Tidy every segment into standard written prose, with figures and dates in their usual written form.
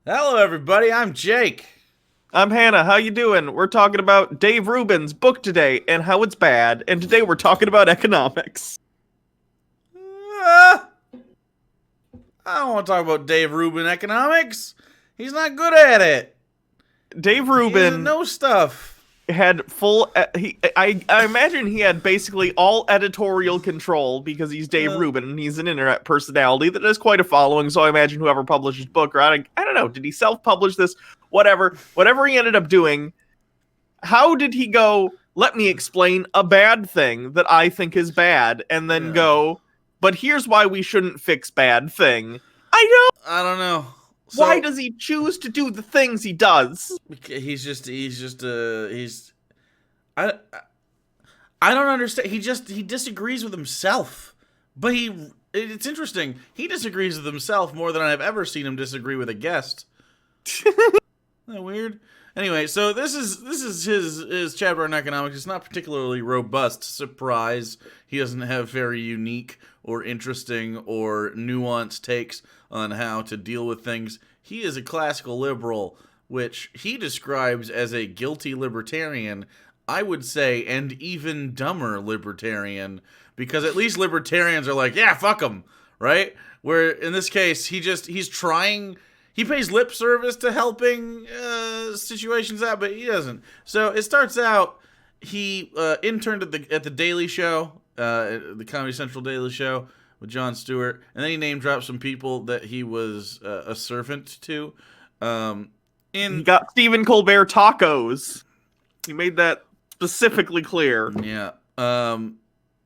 Hello, everybody. I'm Jake. I'm Hannah. How you doing? We're talking about Dave Rubin's book today and how it's bad. And today we're talking about economics. Uh, I don't want to talk about Dave Rubin economics. He's not good at it. Dave He doesn't Rubin know stuff. had full I imagine he had basically all editorial control because he's Dave Uh, Rubin and he's an internet personality that has quite a following. So I imagine whoever published his book, or I don't know, did he self-publish this? Whatever he ended up doing, how did he go, let me explain a bad thing that I think is bad, and then yeah. go, but here's why we shouldn't fix bad thing? I don't. I don't know. Why So does he choose to do the things he does? he's. I I don't understand. He disagrees with himself, but it's interesting. He disagrees with himself more than I've ever seen him disagree with a guest. Isn't that weird? Anyway, so this is his chapter on economics. It's not particularly robust. Surprise! He doesn't have very unique or interesting or nuanced takes on how to deal with things. He is a classical liberal, which he describes as a guilty libertarian. I would say, and even dumber libertarian, because at least libertarians are like, yeah, fuck them, right? Where in this case, he's trying. He pays lip service to helping situations out, but he doesn't. So it starts out, he interned at the Daily Show, the Comedy Central Daily Show with Jon Stewart, and then he name dropped some people that he was a servant to. He got Stephen Colbert tacos. He made that specifically clear. Yeah.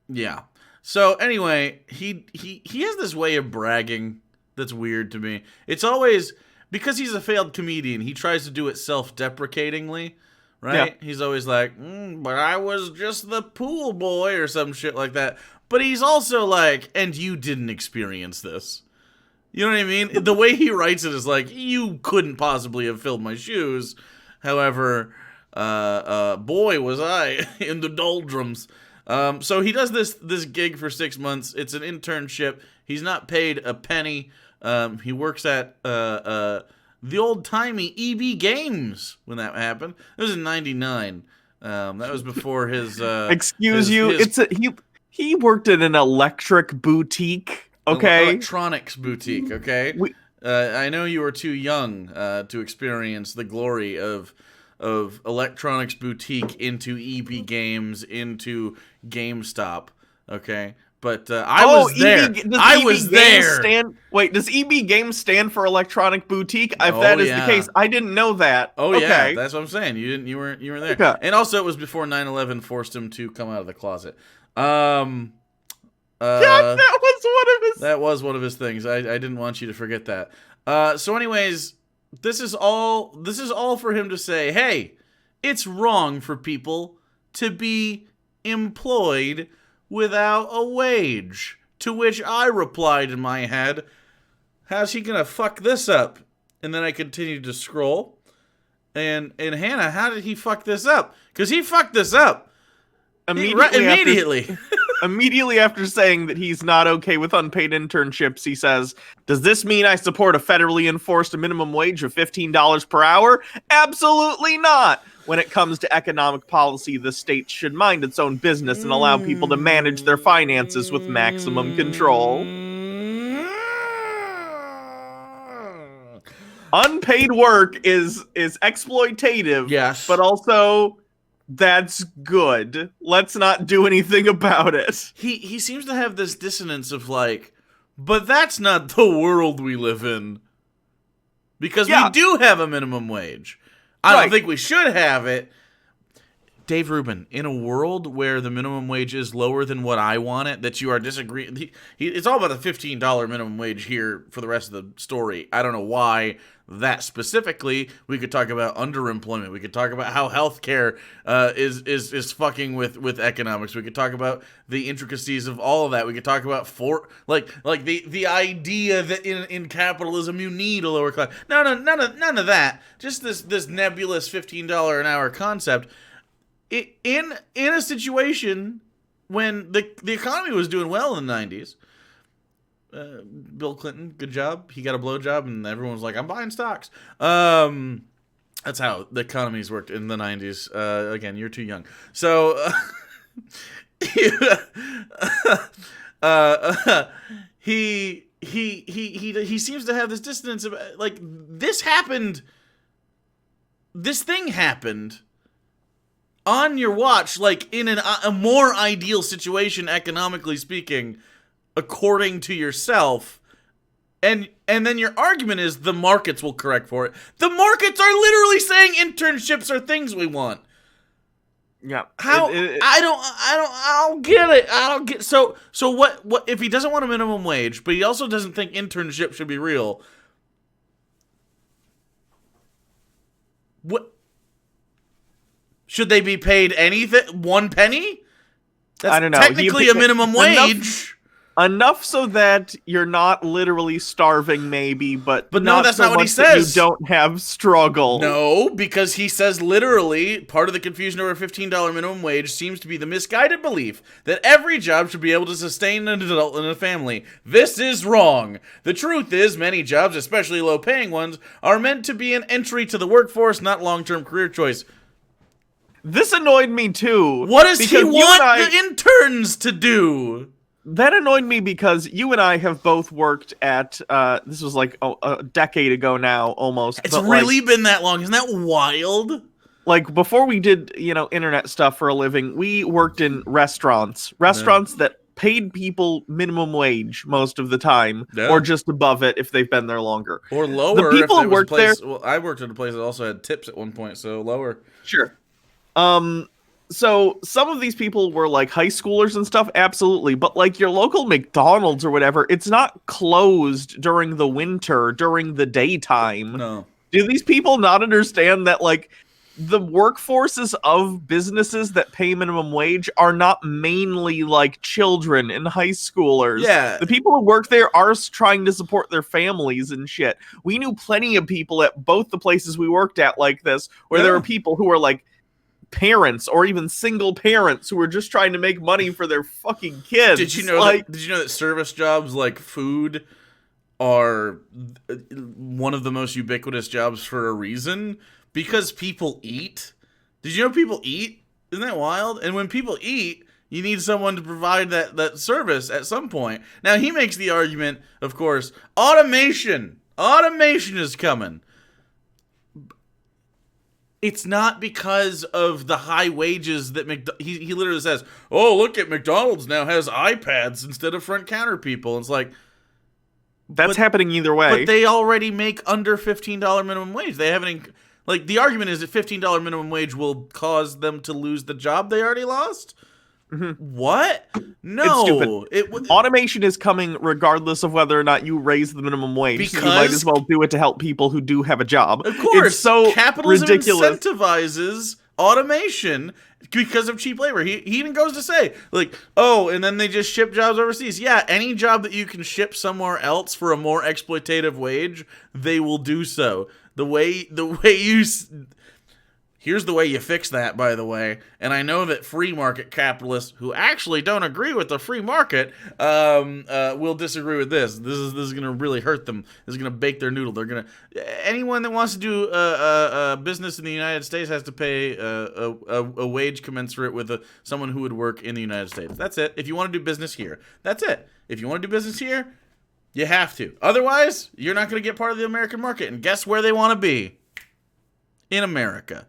Yeah. So anyway, he has this way of bragging that's weird to me. It's always because he's a failed comedian. He tries to do it self-deprecatingly, right? Yeah. He's always like, "But I was just the pool boy" or some shit like that. But he's also like, "And you didn't experience this." You know what I mean? The way he writes it is like, "You couldn't possibly have filled my shoes." However, boy, was I in the doldrums. So he does this gig for 6 months. It's an internship. He's not paid a penny. He works at the old-timey EB Games when that happened. It was in '99. That was before his Excuse you. He worked at an electric boutique. Okay, electronics boutique. Okay, I know you were too young to experience the glory of electronics boutique into EB Games into GameStop. Okay. But I was there. I was there. Wait, does EB Games stand for Electronic Boutique? If that is the case, I didn't know that. Oh okay. Yeah, that's what I'm saying. You weren't there. Okay. And also, it was before 9/11 forced him to come out of the closet. Yeah, that was one of his things. I didn't want you to forget that. So, anyways, this is all for him to say, hey, it's wrong for people to be employed without a wage. To which I replied in my head, how's he gonna fuck this up? And then I continued to scroll. And Hannah, how did he fuck this up? Because he fucked this up. Immediately. Immediately after saying that he's not okay with unpaid internships, he says, does this mean I support a federally enforced minimum wage of $15 per hour? Absolutely not. When it comes to economic policy, the state should mind its own business and allow people to manage their finances with maximum control. Unpaid work is exploitative, yes, but also that's good. Let's not do anything about it. He seems to have this dissonance of like, but that's not the world we live in. Because we do have a minimum wage. I don't think we should have it. Dave Rubin, in a world where the minimum wage is lower than what I want it, that you are disagreeing. It's all about the $15 minimum wage here for the rest of the story. I don't know why that specifically. We could talk about underemployment. We could talk about how healthcare is fucking with economics. We could talk about the intricacies of all of that. We could talk about the idea that in capitalism you need a lower class. No, none of that. Just this nebulous $15 an hour concept. In a situation when the economy was doing well in the 90s, Bill Clinton, good job. He got a blowjob, and everyone was like, "I'm buying stocks." That's how the economies worked in the 90s. Again, you're too young. So, he seems to have this dissonance about, like, this thing happened on your watch, like, in a more ideal situation, economically speaking, according to yourself. And then your argument is the markets will correct for it. The markets are literally saying internships are things we want. Yeah. How? I don't get it. I don't get. So what if he doesn't want a minimum wage, but he also doesn't think internship should be real? What? Should they be paid anything? 1 penny? That's I don't know. Technically a minimum wage. Enough so that you're not literally starving, maybe, but no, not that's so not what he much that says. you don't have struggle. No, because he says literally, part of the confusion over $15 minimum wage seems to be the misguided belief that every job should be able to sustain an adult and a family. This is wrong. The truth is, many jobs, especially low-paying ones, are meant to be an entry to the workforce, not long-term career choice. This annoyed me too. What does he want the interns to do? That annoyed me because you and I have both worked at, this was like a decade ago now, almost. It's really been that long. Isn't that wild? Like, before we did, internet stuff for a living, we worked in restaurants. Restaurants that paid people minimum wage most of the time, or just above it if they've been there longer. Or lower. The people if who worked there... Well, I worked at a place that also had tips at one point, so lower. Sure. So some of these people were like high schoolers and stuff, absolutely. But like your local McDonald's or whatever, it's not closed during the winter, during the daytime. No. Do these people not understand that like the workforces of businesses that pay minimum wage are not mainly like children and high schoolers? Yeah. The people who work there are trying to support their families and shit. We knew plenty of people at both the places we worked at like this, where there were people who were like parents or even single parents who were just trying to make money for their fucking kids. Did you know that service jobs like food are one of the most ubiquitous jobs for a reason? Because people eat. Did you know people eat? Isn't that wild? And when people eat, you need someone to provide that service at some point. Now, he makes the argument, of course, automation. Automation is coming. It's not because of the high wages that he literally says, "Oh, look at McDonald's now has iPads instead of front counter people." It's like, that's happening either way. But they already make under $15 minimum wage. They haven't like the argument is that $15 minimum wage will cause them to lose the job they already lost. What? No. It's stupid. Automation is coming regardless of whether or not you raise the minimum wage. Because so you might as well do it to help people who do have a job. Of course. It's so capitalism ridiculous. Incentivizes automation because of cheap labor. He even goes to say, like, oh, and then they just ship jobs overseas. Yeah, any job that you can ship somewhere else for a more exploitative wage, they will do so. Here's the way you fix that, by the way. And I know that free market capitalists who actually don't agree with the free market will disagree with this. This is going to really hurt them. This is going to bake their noodle. Anyone that wants to do business in the United States has to pay a wage commensurate with someone who would work in the United States. That's it. If you want to do business here, that's it. If you want to do business here, you have to. Otherwise, you're not going to get part of the American market. And guess where they want to be? In America.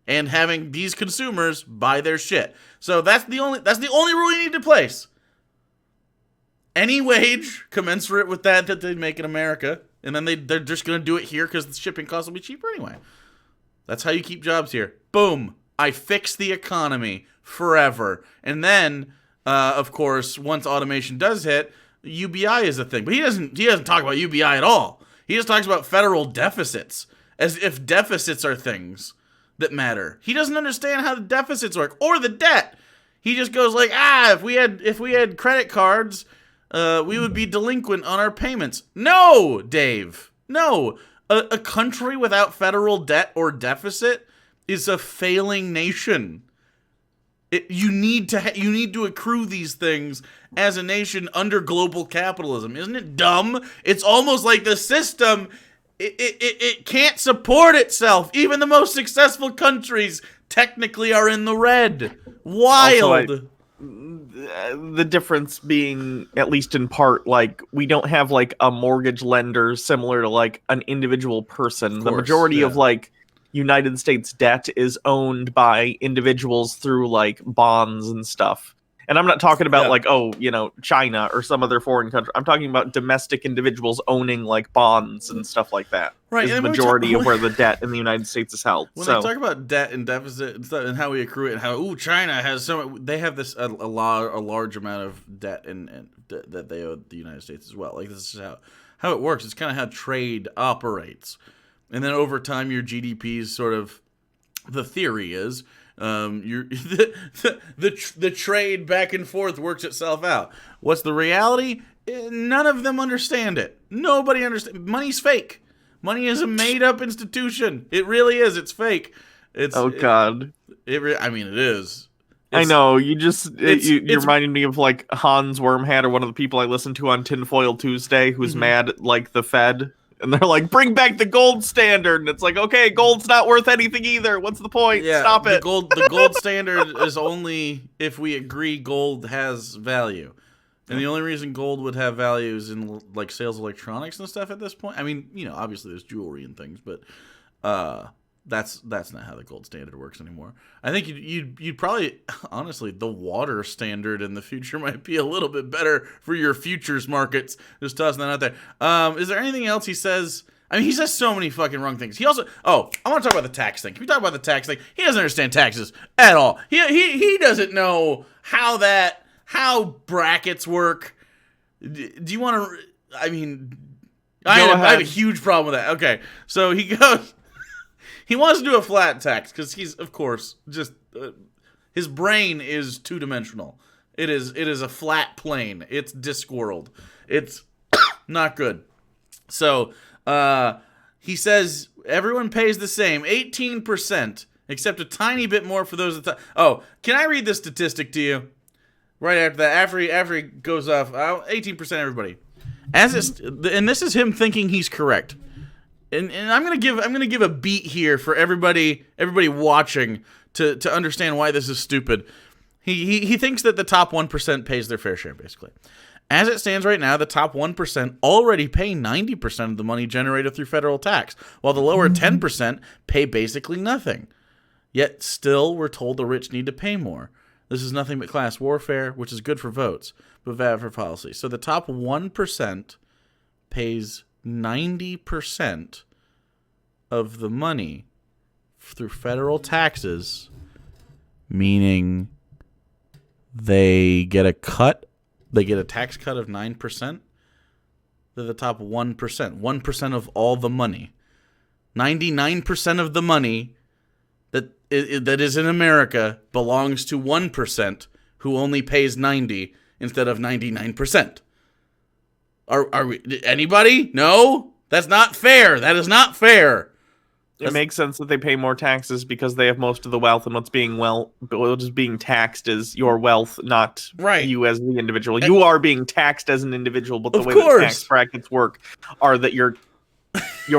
And having these consumers buy their shit. So that's the only rule you need to place. Any wage commensurate with that they make in America, and then they're just going to do it here because the shipping costs will be cheaper anyway. That's how you keep jobs here. Boom. I fix the economy forever. And then, of course, once automation does hit, UBI is a thing. But he doesn't talk about UBI at all. He just talks about federal deficits as if deficits are things that matter. He doesn't understand how the deficits work or the debt. He just goes like, if we had credit cards, we would be delinquent on our payments. No, Dave. No. A country without federal debt or deficit is a failing nation. You need to accrue these things as a nation under global capitalism. Isn't it dumb? It's almost like the system, it can't support itself. Even the most successful countries technically are in the red. Wild. Also, the difference being, at least in part, like, we don't have like a mortgage lender similar to like an individual person. The majority of like United States debt is owned by individuals through like bonds and stuff. And I'm not talking about like, China or some other foreign country. I'm talking about domestic individuals owning like bonds and stuff like that. Right. Is the majority of where the debt in the United States is held. When they talk about debt and deficit and stuff and how we accrue it and how, China has they have this a large amount of debt and that they owe the United States as well. Like, this is how it works. It's kind of how trade operates. And then over time, your GDP is sort of, the theory is, the trade back and forth works itself out. What's the reality? None of them understand it. Nobody understands. Money's fake. Money is a made-up institution. It really is. It's fake. God. I mean, it is. I know. You're reminding me of like Hans Wormhat, or one of the people I listened to on Tinfoil Tuesday, who's mad at like the Fed. And they're like, bring back the gold standard. And it's like, okay, gold's not worth anything either. What's the point? Yeah, Stop it. The gold standard is only if we agree gold has value. And the only reason gold would have value is in like sales of electronics and stuff at this point. I mean, obviously there's jewelry and things, but that's not how the gold standard works anymore. I think you'd probably, honestly, the water standard in the future might be a little bit better for your futures markets. Just tossing that out there. Is there anything else he says? I mean, he says so many fucking wrong things. He also, I want to talk about the tax thing. Can we talk about the tax thing? He doesn't understand taxes at all. He doesn't know how brackets work. Do you want to? I mean, I have a huge problem with that. Okay, so he goes. He wants to do a flat tax because he's, of course, just his brain is two-dimensional. It is a flat plane. It's Discworld. It's not good. So he says everyone pays the same, 18%, except a tiny bit more for those. Can I read this statistic to you? Right after that, after he goes off, 18% everybody. And this is him thinking he's correct. And I'm gonna give a beat here for everybody watching to understand why this is stupid. He thinks that the top 1% pays their fair share, basically. As it stands right now, the top 1% already pay 90% of the money generated through federal tax, while the lower 10% pay basically nothing. Yet still, we're told the rich need to pay more. This is nothing but class warfare, which is good for votes, but bad for policy. So the top 1% pays 90% of the money through federal taxes, meaning they get a cut. They get a tax cut of 9%. They're the top 1%. 1% of all the money. 99% of the money that is in America belongs to 1% who only pays 90 instead of 99%. Are we anybody? No? That's not fair. That is not fair. It makes sense that they pay more taxes because they have most of the wealth, and what's being taxed is your wealth, not you as the individual. You are being taxed as an individual, but the way that tax brackets work are that your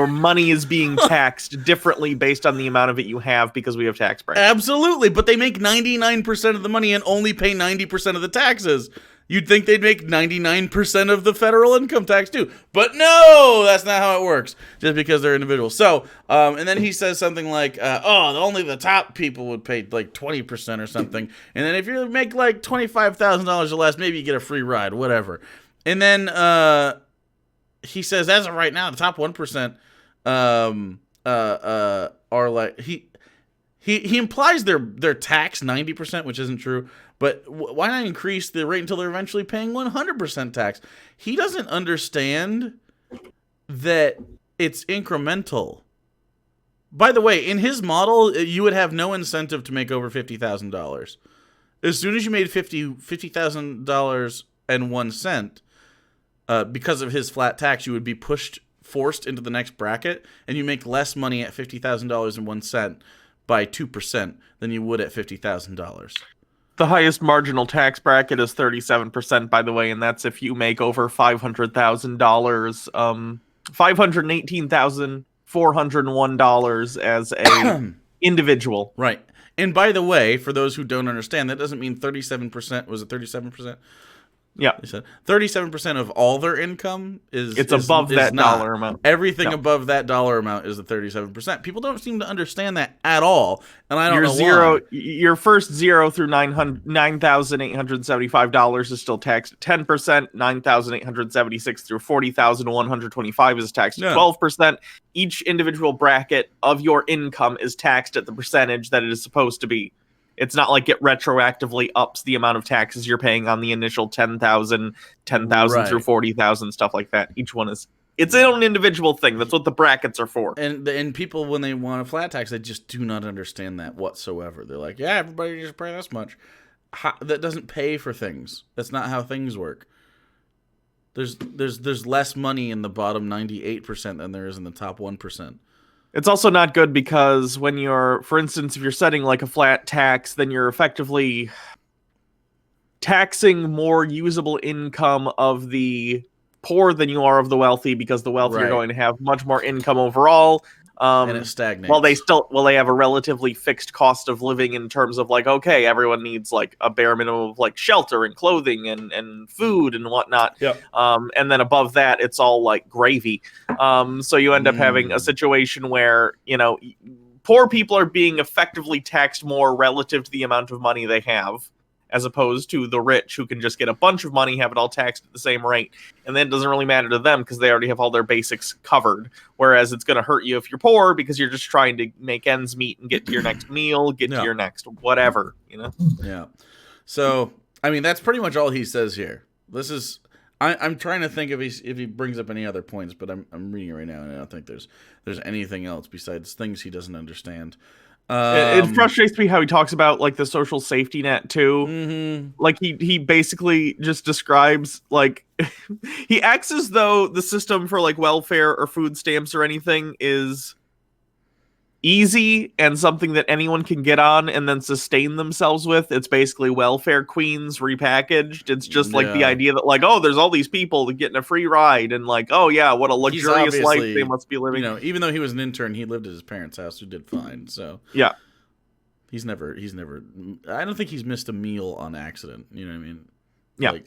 money is being taxed differently based on the amount of it you have because we have tax brackets. Absolutely, but they make 99% of the money and only pay 90% of the taxes. You'd think they'd make 99% of the federal income tax too. But no, that's not how it works. Just because they're individuals. So, and then he says something like, only the top people would pay like 20% or something. And then if you make like $25,000 or less, maybe you get a free ride, whatever. And then he says, as of right now, the top 1% are like, he implies they're taxed 90%, which isn't true. But why not increase the rate until they're eventually paying 100% tax? He doesn't understand that it's incremental. By the way, in his model, you would have no incentive to make over $50,000. As soon as you made $50,000 and 1 cent, because of his flat tax, you would be forced into the next bracket, and you make less money at $50,000 and 1 cent by 2% than you would at $50,000. The highest marginal tax bracket is 37%, by the way, and that's if you make over $500,000, $518,401 as a individual. Right. And by the way, for those who don't understand, that doesn't mean 37%. Was it 37%? Yeah. They said 37% of all their income is above that not. dollar amount. Everything No. above that dollar amount is the 37%. People don't seem to understand that at all, and I don't know zero, why. Your first zero through $9,875 is still taxed at 10%. $9,876 through $40,125 is taxed at 12%. Each individual bracket of your income is taxed at the percentage that it is supposed to be. It's not like it retroactively ups the amount of taxes you're paying on the initial 10,000 Right. through 40,000, stuff like that. Each one is its own individual thing. That's what the brackets are for. And people, when they want a flat tax, they just do not understand that whatsoever. They're like, yeah, everybody just pay this much. That doesn't pay for things. That's not how things work. There's less money in the bottom 98% than there is in the top 1%. It's also not good because when you're, for instance, if you're setting like a flat tax, then you're effectively taxing more usable income of the poor than you are of the wealthy, because the wealthy are going to have much more income overall. And it stagnates. While they have a relatively fixed cost of living in terms of like, okay, everyone needs like a bare minimum of like shelter and clothing and food and whatnot. Yep. And then above that, it's all like gravy. So you end up having a situation where, poor people are being effectively taxed more relative to the amount of money they have, as opposed to the rich, who can just get a bunch of money, have it all taxed at the same rate, and then it doesn't really matter to them because they already have all their basics covered. Whereas it's going to hurt you if you're poor because you're just trying to make ends meet and get to your next meal, get to your next whatever, Yeah. So, I mean, that's pretty much all he says here. This is... I'm trying to think if he brings up any other points, but I'm reading it right now, and I don't think there's anything else besides things he doesn't understand. It frustrates me how he talks about like the social safety net too. Mm-hmm. Like he basically just describes like he acts as though the system for like welfare or food stamps or anything is easy and something that anyone can get on and then sustain themselves with. It's basically welfare queens repackaged. It's just like the idea that like, oh, there's all these people getting a free ride and like, oh yeah, what a luxurious life they must be living. Even though he was an intern, he lived at his parents' house, who did fine. So yeah, he's never. I don't think he's missed a meal on accident. You know what I mean? Yeah.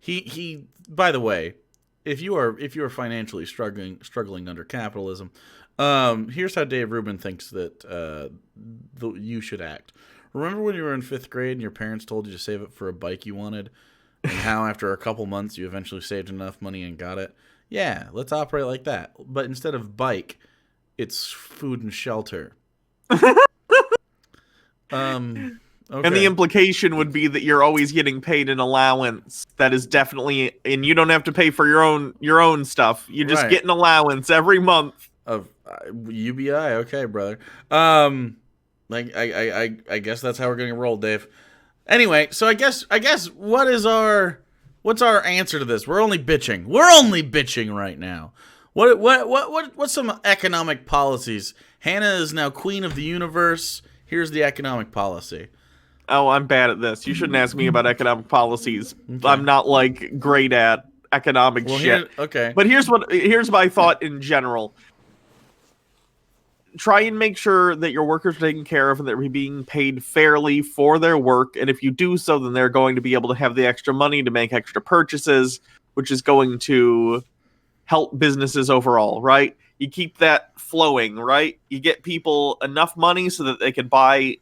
He. By the way, if you are financially struggling under capitalism, here's how Dave Rubin thinks that you should act. Remember when you were in 5th grade and your parents told you to save up for a bike you wanted, and how after a couple months you eventually saved enough money and got it? Yeah, let's operate like that. But instead of bike, it's food and shelter. Okay. And the implication would be that you're always getting paid an allowance that is definitely, and you don't have to pay for your own stuff. You just get an allowance every month of UBI. Okay, brother. I guess that's how we're gonna roll, Dave. Anyway, so I guess what's our answer to this? We're only bitching. We're only bitching right now. What's some economic policies? Hannah is now queen of the universe. Here's the economic policy. Oh, I'm bad at this. You shouldn't ask me about economic policies. Okay. I'm not like great at economic shit. Okay. But here's my thought in general. Try and make sure that your workers are taken care of and that they're being paid fairly for their work. And if you do so, then they're going to be able to have the extra money to make extra purchases, which is going to help businesses overall, right? You keep that flowing, right? You get people enough money so that they can buy,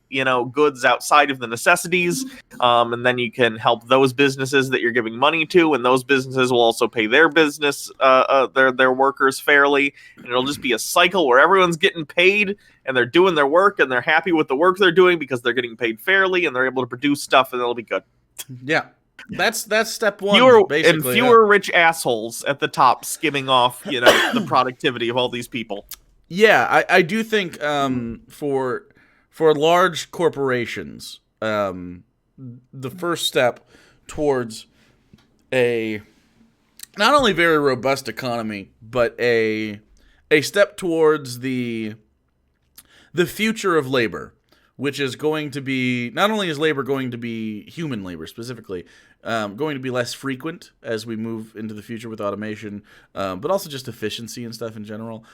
goods outside of the necessities, and then you can help those businesses that you're giving money to, and those businesses will also pay their their workers fairly, and it'll just be a cycle where everyone's getting paid and they're doing their work and they're happy with the work they're doing because they're getting paid fairly and they're able to produce stuff and it'll be good. Yeah. That's step one. Fewer rich assholes at the top skimming off, the productivity of all these people. Yeah, I do think for large corporations, the first step towards a not only very robust economy, but a step towards the future of labor which is going to be, not only is labor going to be, human labor specifically, going to be less frequent as we move into the future with automation, but also just efficiency and stuff in general.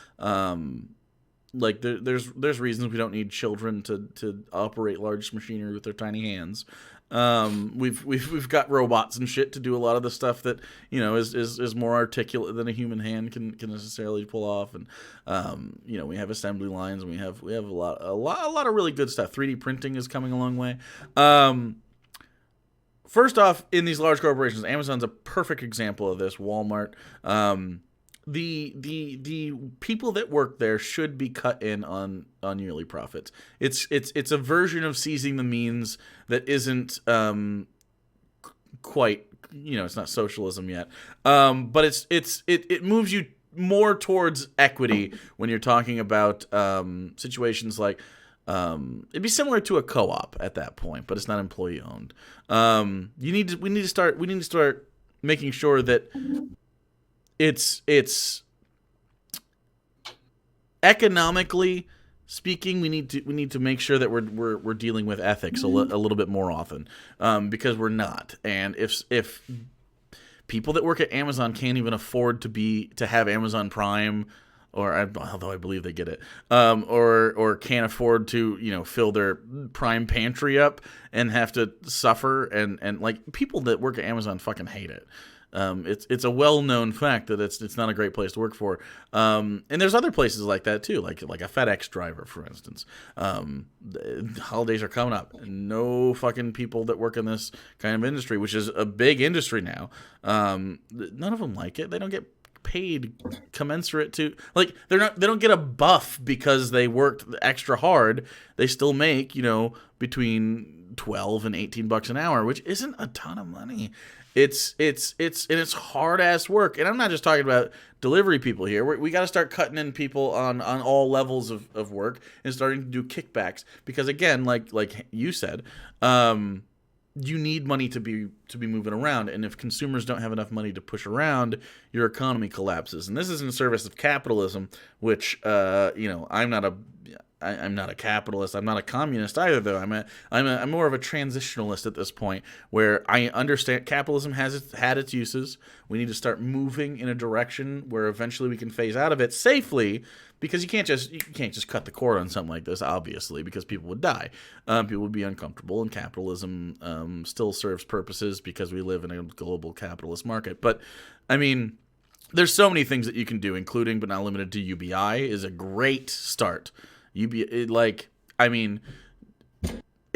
Like there's reasons we don't need children to operate large machinery with their tiny hands. We've got robots and shit to do a lot of the stuff that, you know, is more articulate than a human hand can necessarily pull off. And you know, we have assembly lines, and we have a lot of really good stuff. 3D printing is coming a long way. First off, in these large corporations, Amazon's a perfect example of this. Walmart. The people that work there should be cut in on yearly profits. It's a version of seizing the means that isn't quite, you know, it's not socialism yet. But it moves you more towards equity when you're talking about situations like, it'd be similar to a co-op at that point, but it's not employee owned. We need to start making sure that it's economically speaking, we need to make sure that we're dealing with ethics a little bit more often, because we're not. And if people that work at Amazon can't even afford to have Amazon Prime, although I believe they get it, or can't afford to, you know, fill their Prime pantry up and have to suffer, and like, people that work at Amazon fucking hate it. It's a well-known fact that it's not a great place to work for. And there's other places like that too, like a FedEx driver, for instance. The holidays are coming up, and no fucking people that work in this kind of industry, which is a big industry now, none of them like it. They don't get paid commensurate to, like, they don't get a buff because they worked extra hard. They still make, you know, between $12 and $18 an hour, which isn't a ton of money. It's hard ass work, and I'm not just talking about delivery people here. We got to start cutting in people on all levels of work and starting to do kickbacks, because again, like you said, you need money to be moving around, and if consumers don't have enough money to push around, your economy collapses. And this is in service of capitalism, which you know, I'm not a capitalist. I'm not a communist either, though. I'm more of a transitionalist at this point, where I understand capitalism has had its uses. We need to start moving in a direction where eventually we can phase out of it safely, because you can't just cut the cord on something like this, obviously, because people would die. People would be uncomfortable, and capitalism still serves purposes because we live in a global capitalist market. But I mean, there's so many things that you can do, including but not limited to UBI is a great start. It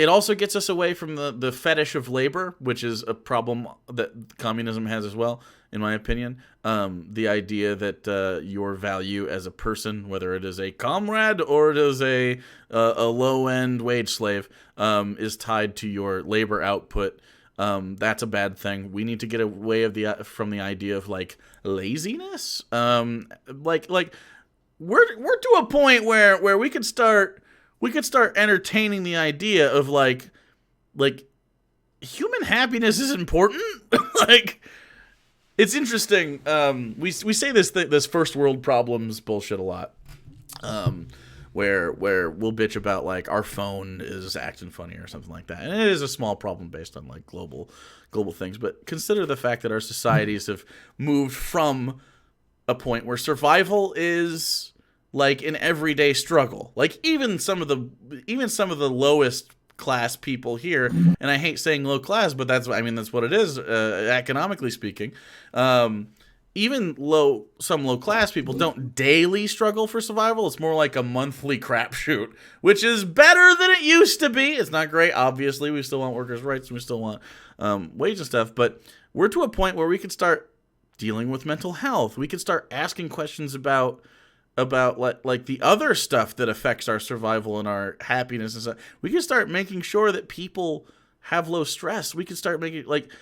also gets us away from the fetish of labor, which is a problem that communism has as well, in my opinion. The idea that your value as a person, whether it is a comrade or it is a low-end wage slave, is tied to your labor output. That's a bad thing. We need to get away from the idea of, like, laziness. We're to a point where we could start entertaining the idea of like human happiness is important. Like, it's interesting. We say this first world problems bullshit a lot. Where we'll bitch about, like, our phone is acting funny or something like that, and it is a small problem based on, like, global things. But consider the fact that our societies have moved from a point where survival is like an everyday struggle. Like, even some of the lowest class people here, and I hate saying low class, but that's what it is, economically speaking. Even some low class people don't daily struggle for survival. It's more like a monthly crapshoot, which is better than it used to be. It's not great, obviously. We still want workers' rights, and we still want wage and stuff, but we're to a point where we can start dealing with mental health. We could start asking questions about like the other stuff that affects our survival and our happiness and stuff. We can start making sure that people have low stress. We can start making, like,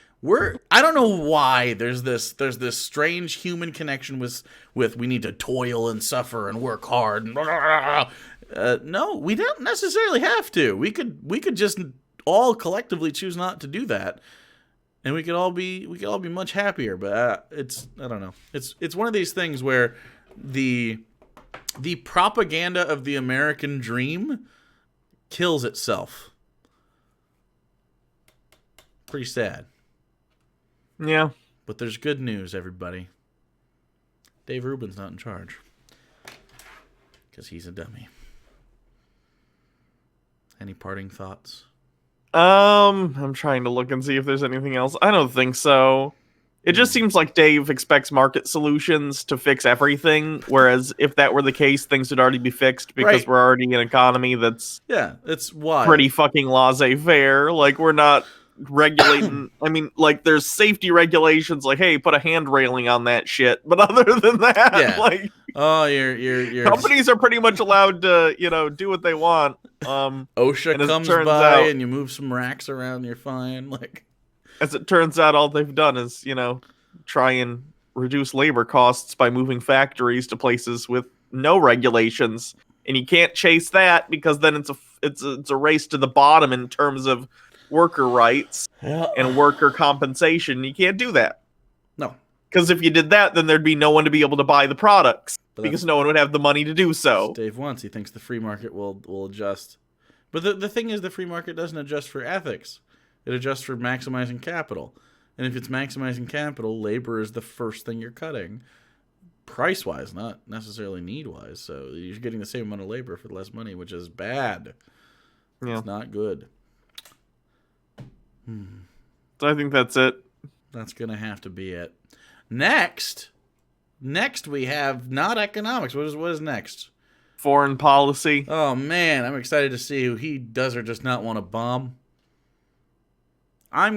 I don't know why there's this strange human connection with we need to toil and suffer and work hard and no, we don't necessarily have to. We could just all collectively choose not to do that, and we could all be much happier. But I don't know. It's one of these things where the propaganda of the American dream kills itself. Pretty sad. Yeah. But there's good news, everybody. Dave Rubin's not in charge. Because he's a dummy. Any parting thoughts? I'm trying to look and see if there's anything else. I don't think so. It just seems like Dave expects market solutions to fix everything, whereas if that were the case, things would already be fixed because Right. we're already in an economy that's It's wild. pretty fucking laissez-faire. Like, we're not regulating. I mean, like, there's safety regulations, like, hey, put a hand railing on that shit. But other than that, like, oh, you're companies are pretty much allowed to, do what they want. OSHA and as it comes turns by out- and you move some racks around, you're fine. Like, as it turns out, all they've done is, try and reduce labor costs by moving factories to places with no regulations. And you can't chase that because then it's a race to the bottom in terms of worker rights and worker compensation. You can't do that. No. Because if you did that, then there'd be no one to be able to buy the products because no one would have the money to do so. Dave wants. He thinks the free market will adjust. But the thing is, the free market doesn't adjust for ethics. It adjusts for maximizing capital. And if it's maximizing capital, labor is the first thing you're cutting. Price-wise, not necessarily need-wise. So you're getting the same amount of labor for less money, which is bad. Yeah. It's not good. So I think that's it. That's going to have to be it. Next we have not economics. What is next? Foreign policy. Oh, man. I'm excited to see who he does or does not want to bomb. I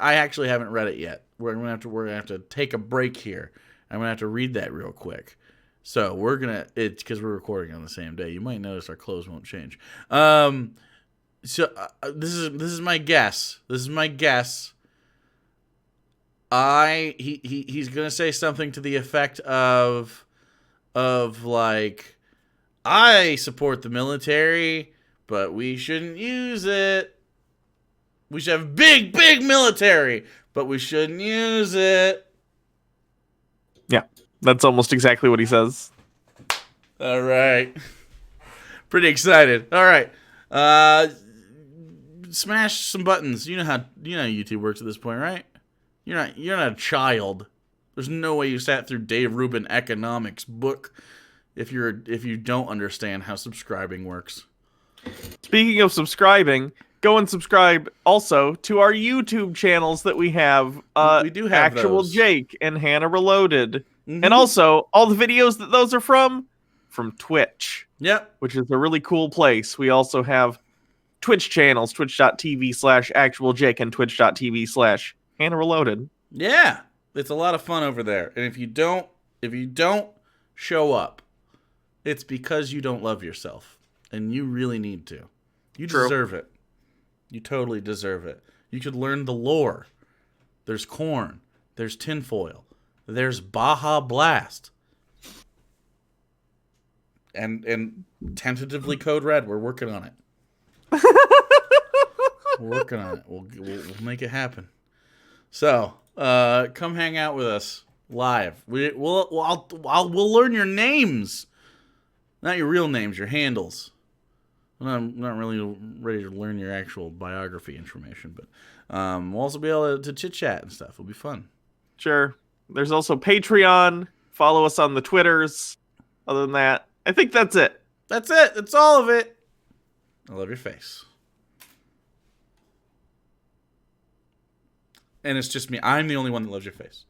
actually haven't read it yet. We're gonna have to take a break here. I'm gonna have to read that real quick. So it's because we're recording on the same day. You might notice our clothes won't change. This is my guess. He's gonna say something to the effect of like, I support the military, but we shouldn't use it. We should have big military, but we shouldn't use it. Yeah, that's almost exactly what he says. All right. Pretty excited. All right. Smash some buttons. You know how YouTube works at this point, right? You're not a child. There's no way you sat through Dave Rubin economics book if you don't understand how subscribing works. Speaking of subscribing, go and subscribe also to our YouTube channels that we have. We do have Actual those. Jake and Hannah Reloaded. Mhm. And also, all the videos that those are from Twitch. Yep. Which is a really cool place. We also have Twitch channels, twitch.tv/actualjake and twitch.tv/Hannah Reloaded. Yeah. It's a lot of fun over there. And if you don't show up, it's because you don't love yourself. And you really need to. You True. deserve it. You totally deserve it. You could learn the lore. There's corn. There's tinfoil. There's Baja Blast. And tentatively Code Red. We're working on it. We're working on it. We'll make it happen. So, come hang out with us live. We'll learn your names. Not your real names, your handles. I'm not really ready to learn your actual biography information, but we'll also be able to chit-chat and stuff. It'll be fun. Sure. There's also Patreon. Follow us on the Twitters. Other than that, I think that's it. That's it. That's all of it. I love your face. And it's just me. I'm the only one that loves your face.